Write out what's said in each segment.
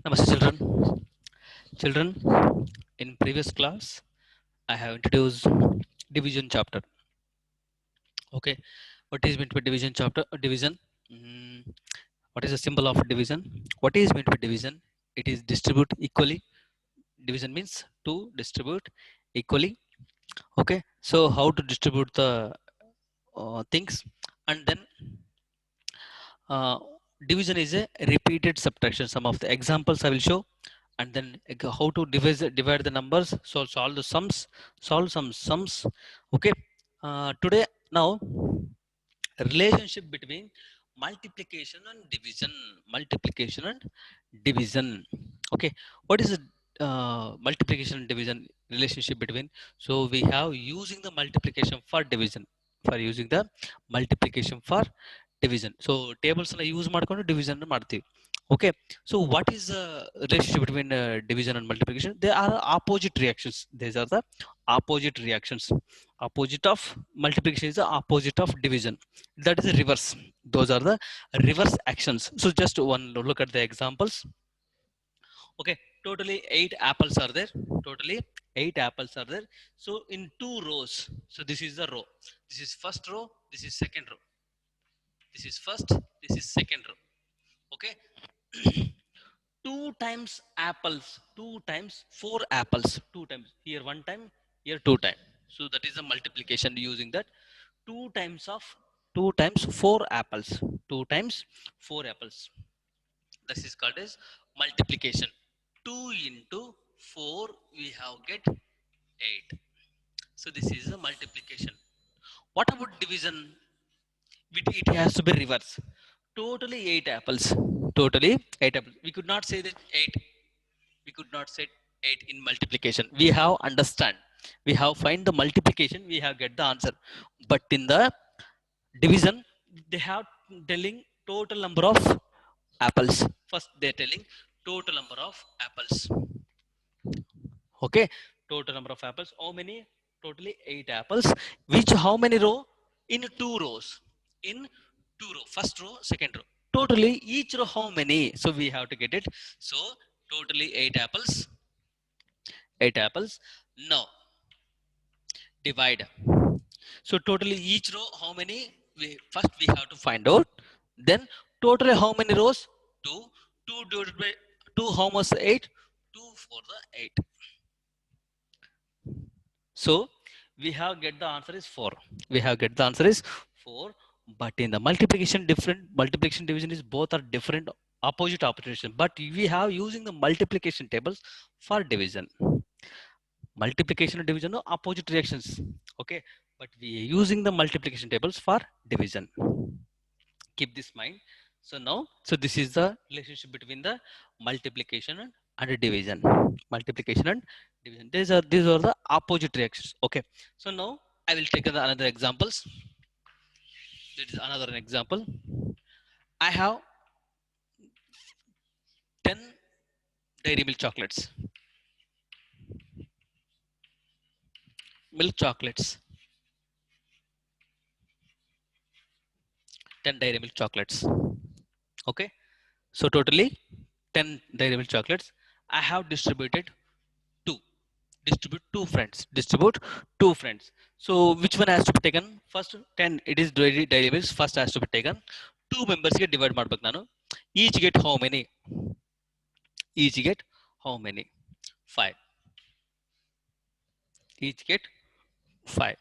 Namaste children. Children, in previous class, I have introduced division chapter. Okay, what is meant by division chapter? Division. Mm, what is the symbol of division? What is meant by division? It is distribute equally. Division means to distribute equally. Okay, so how to distribute the things, and then uh, division is a repeated subtraction. Some of the examples I will show, and then how to divide the numbers. So solve the sums, solve some sums. Okay, today now relationship between multiplication and division. Multiplication and division. Okay, what is the multiplication and division relationship between? So we have using the multiplication for division, for using the multiplication for division. So tables na use ಮಾಡ್ಕೊಂಡು division ಮಾಡ್ತೀವಿ. Okay, so what is the relationship between division and multiplication? They are opposite reactions. These are the opposite reactions. Opposite of multiplication is the opposite of division. That is the reverse. Those are the reverse actions. So just one look at the examples. Okay, totally 8 apples are there. Totally 8 apples are there. So in 2 rows. So this is the row. This is first row. This is second row. This is first. This is second row. Okay. Two times apples. Two times 4 apples. Two times here one time. Here two times. So that is the multiplication using that. Two times of 2 times 4 apples. Two times 4 apples. This is called as multiplication. 2 into 4 we have get 8. So this is a multiplication. What about division? It has to be reverse. Totally 8 apples. Totally 8 apples. We could not say that 8. We could not say 8 in multiplication. We have understand. We have find the multiplication. We have get the answer. But in the division, they have telling total number of apples. First, they're telling total number of apples. Okay, total number of apples. How many? Totally 8 apples. Which how many row? In 2 rows. In 2 row. First row, second row. Totally each row how many? So we have to get it. So totally 8 apples. 8 apples. Now divide. So totally each row how many? First we have to find out. Then totally how many rows? Two. Two divided by two. How much? 8. Two for the 8. So we have get the answer is 4. We have get the answer is 4. But in the multiplication different, multiplication division is both are different opposite operation. But we have using the multiplication tables for division. Multiplication and division are opposite reactions. Okay, but we are using the multiplication tables for division. Keep this mind. So now, so this is the relationship between the multiplication and division. Multiplication and division. These are the opposite reactions. Okay. So now I will take another examples. This is another example. I have 10 dairy milk chocolates. Milk chocolates. 10 dairy milk chocolates. Okay. So totally 10 dairy milk chocolates. I have distributed 2. Distribute 2 friends. Distribute 2 friends. So which one has to be taken? First 10. It is dairy milk. First has to be taken. 2 members get divide ಮಾಡ್ಬೇಕು ನಾನು. Each get how many? Each get how many? 5. Each get 5.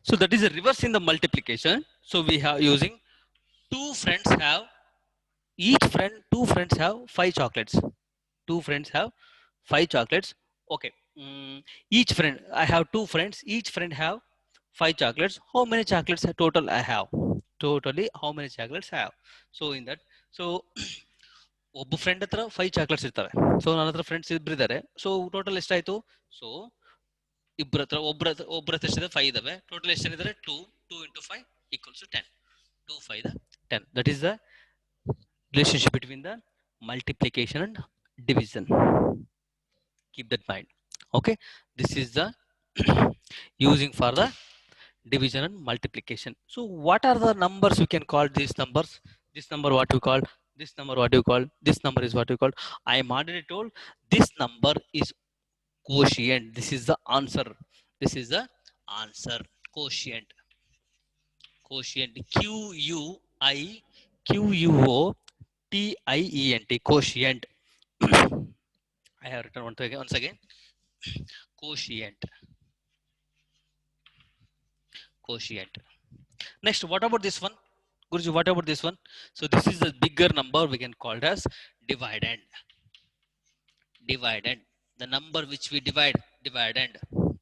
So that is a reverse in the multiplication. So we have using 2 friends have each friend, 2 friends have 5 chocolates. 2 friends have 5 chocolates. Okay. Each friend, I have 2 friends. Each friend have 5 chocolates. How many chocolates total I have? Totally, how many chocolates I have? So in that, so ಒಬ್ಬ friend ಹತ್ರ 5 chocolates ಇರ್ತವೆ. So ನನ್ನ ಹತ್ರ friends ಇಬ್ರು ಇದ್ದಾರೆ. So total ಎಷ್ಟಾಯ್ತು? So ಇಬ್ಬರ ಹತ್ರ ಒಬ್ಬರ ಹತ್ರ ಎಷ್ಟಿದೆ? 5 ಇದಾವೆ. Total ಎಷ್ಟಿದ್ದಾರೆ? 2. 2 into 5 equals to 10. 2 5 10. That is the relationship between the multiplication and division. Keep that mind. Okay, this is the using for the division and multiplication. So what are the numbers we can call these numbers? This number what we call This number what you call? This number is what you call? I am already told this number is quotient. This is the answer. This is the answer. Quotient. Quotient. Quotient. Quotient. I have written once again. Quotient. Quotient. Next, what about this one? Guruji, what about this one? So this is the bigger number we can call it as dividend. Dividend. The number which we divide, dividend.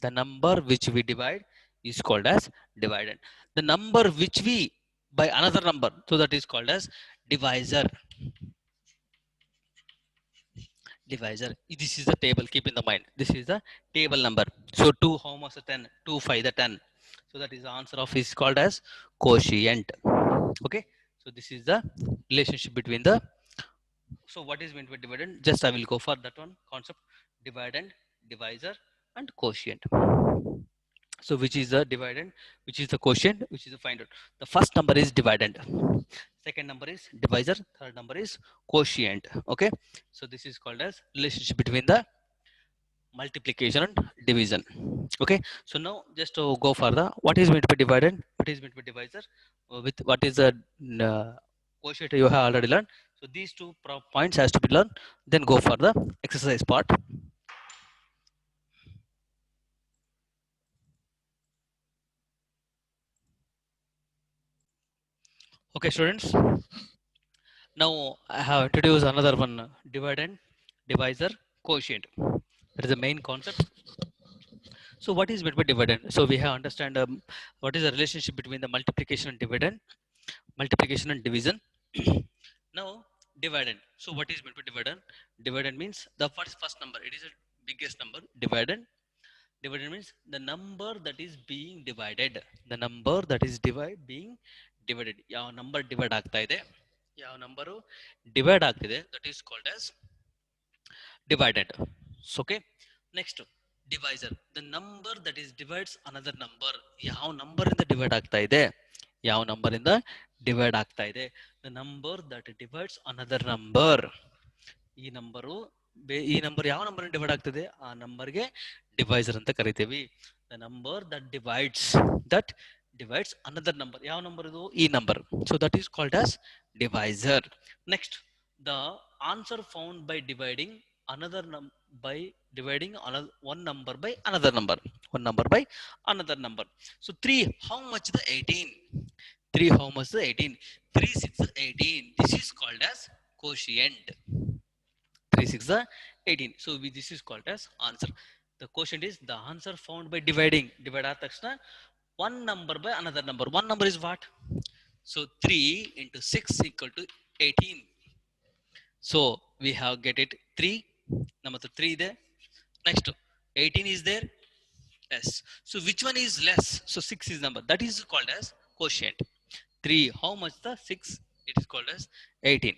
The number which we divide is called as dividend. The number which we by another number, so that is called as divisor. Divisor. This is the table. Keep in the mind. This is the table number. So 2 how much 10? 2 5 the 10. So that is the answer of is called as quotient. Okay. So this is the relationship between the. So what is meant by dividend? Just I will go for that one concept. Dividend, divisor, and quotient. So which is the dividend, which is the quotient, which is the find out. The first number is dividend. Second number is divisor. Third number is quotient. Okay. So this is called as relationship between the multiplication and division. Okay. So now just to go further, what is meant by dividend? What is meant by divisor? With what is the quotient you have already learned. So these two points has to be learned. Then go for the exercise part. Okay, students. Now I have introduced another one dividend, divisor, quotient. That is the main concept. So what is meant by dividend? So we have understand what is the relationship between the multiplication and dividend, multiplication and division. Now dividend. So what is meant by dividend? Dividend means the first number. It is the biggest number. Dividend means the number that is being divided. The number that is being divided. ಯಾವ number divide ಆಗ್ತಾ ಇದೆ, ಯಾವ number divide ಆಗ್ತಿದೆ, that is called as divided. So, okay. Next, divisor. The number that is divides another number. ಯಾವ number ಇಂದ divide ಆಗ್ತಾ ಇದೆ, ಯಾವ number ಇಂದ divide ಆಗ್ತಾ ಇದೆ. The number that divides another number. ಈ ನಂಬರು ಈ ನಂಬರ್ ಯಾವ ನಂಬರ್ ಡಿವೈಡ್ ಆಗ್ತದೆ ಆ ನಂಬರ್ಗೆ ಡಿವೈಸರ್ ಅಂತ ಕರಿತೀವಿ. The number that divides another number. ಯಾವ ನಂಬರ್ ಇದು? ಈ number. So that is called as divisor. Next, the answer found by dividing another by dividing one number by another number. One number by another number. So 3, how much the 18? 3, how much the 18? 3 6 18. This is called as quotient. 3 6 18. So this is called as answer. The quotient is the answer found by dividing. Divide aad takshana one number by another number. One number is what? So 3 into 6 equal to 18. So we have get it 3. Number 3 there. Next 18 is there. Yes. So which one is less? So 6 is number. That is called as quotient. 3, how much the 6? It is called as 18.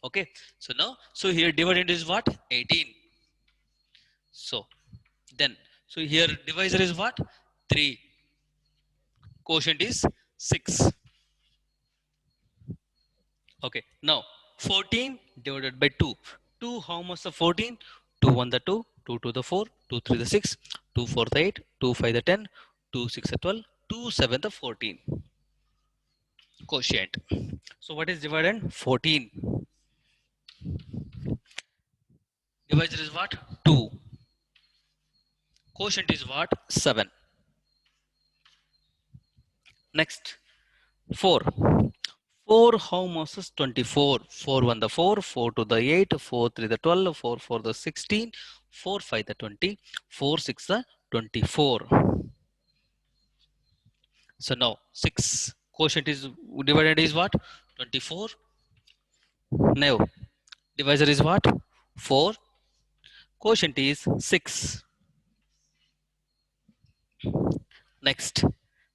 Okay. So now, so here dividend is what? 18. So then, so here divisor is what? 3. Quotient is 6. Okay. Now 14 divided by 2. 2, how much the 14? 2 1 the 2, 2 2 the 4, 2 3 the 6, 2 4 the 8, 2 5 the 10, 2 6 the 12, 2 7 the 14. Quotient. So what is dividend? 14. Divisor is what? 2. Quotient is what? 7. Next, 4. 4, how much is 24? 4 1 the 4, 4 2 the 8, 4 3 the 12, 4 4 the 16, 4 5 the 20, 4 6 the 24. So now 6. Quotient is divided is what? 24. Now divisor is what? 4. Quotient is 6. Next.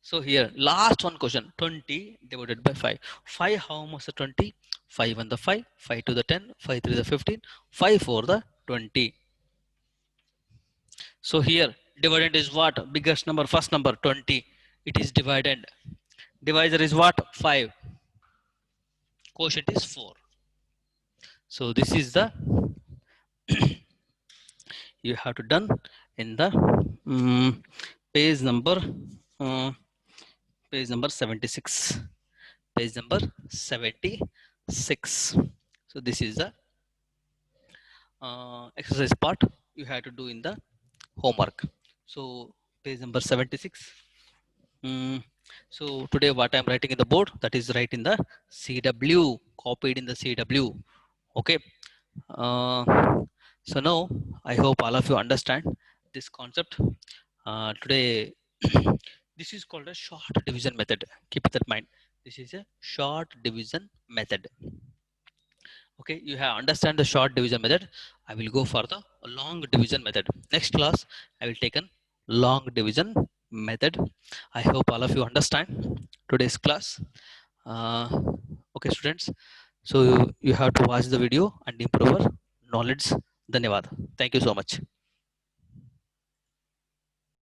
So here last one question. 20 divided by 5. 5, how much is 20? 5 1 the 5, 5 2 the 10, 5 3 the 15, 5 4 the 20. So here dividend is what? Biggest number, first number 20. It is divided. Divisor is what? 5. quotient is 4. So this is the you have to done in the page number uh, page number 76. Page number 76. So this is the exercise part you have to do in the homework. So page number 76. So today what I'm writing in the board, that is right in the CW, copied in the CW. Okay. Uh, so now I hope all of you understand this concept. Today this is called a short division method. Keep that in mind. This is a short division method. Okay, you have understand the short division method. I will go for the long division method. Next class I will take a long division method. I hope all of you understand today's class. uh, okay students, so you have to watch the video and improve your knowledge. Dhanyawad. Thank you so much.